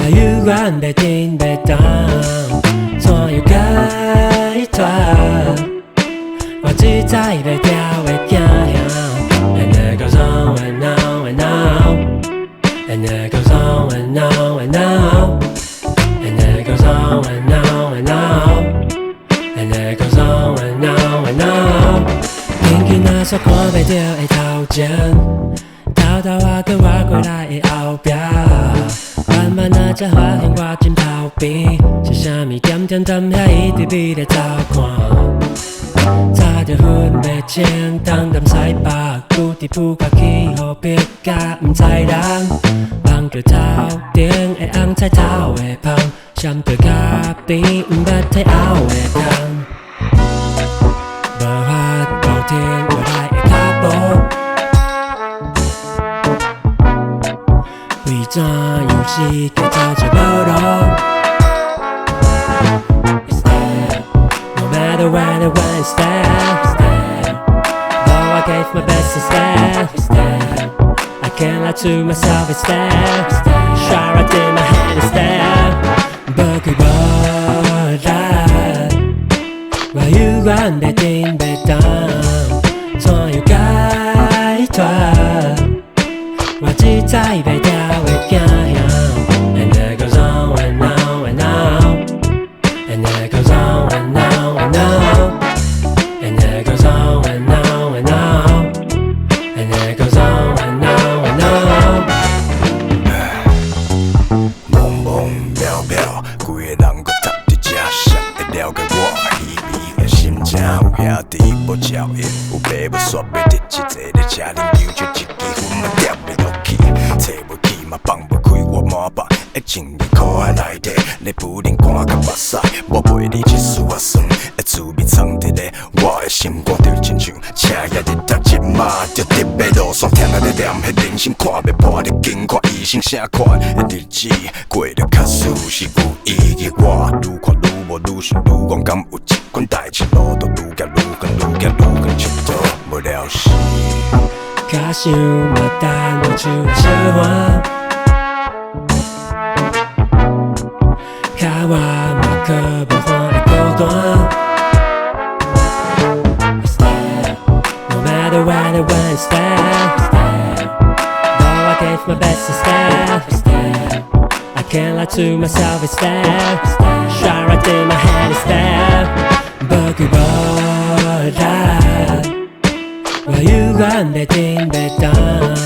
我猶原袂振袂動，怎樣解脫？我只知袂牢的驚惶。And it goes on and on and on. And it goes on and on and on. And it goes on and on and on. And it goes on and on and on. 近近仔煞看袂著的頭前，偷偷仔閣倚過來的後壁，慢慢仔才發現我枕頭邊是啥物恬恬踮遐一直覕咧偷看，早就分袂清東南西北，不知不覺去予迫甲毋知人，望著頭頂的紅菜頭的芳，閃著腳邊毋捌退後的空，無法度停落來的跤步，為怎樣四界走揣無路。No matter where the one is there, though I gave my best instead, I can't lie to myself instead. Try right in my head instead. 無氣無力，我猶原袂振袂動，怎樣解脫？我只知袂牢的驚惶。And it goes on and on and on. And it goes on and on and on. And it goes on and on and on. And it goes on and on and on. 茫茫渺渺，規个人閣窒佇遮，誰會了解我？稀微的心情，有兄弟無照應，有爸母煞袂得養，坐咧車頂憂愁，一支菸嘛點袂落去，提袂起嘛放袂開，我滿腹的情意苦海內底，咧不能看甲目屎，我陪你一絲仔酸，的滋味藏佇咧我的心肝，就親像車也日頭一馬，就特別路線，聽啊咧念迄人生看袂破的經看，醫生啥款的日子過得較舒適有意義，我愈看愈無，愈想愈戇，敢有一款代志路途愈行愈遠，愈行愈遠，佚佗無了時。較想嘛等我手來相換，較我嘛可無看的孤單。No matter where the wind is there, though I gave my best instead, I can't lie to myself instead. Try right in my head instead. 無氣無力，我猶原袂振袂動。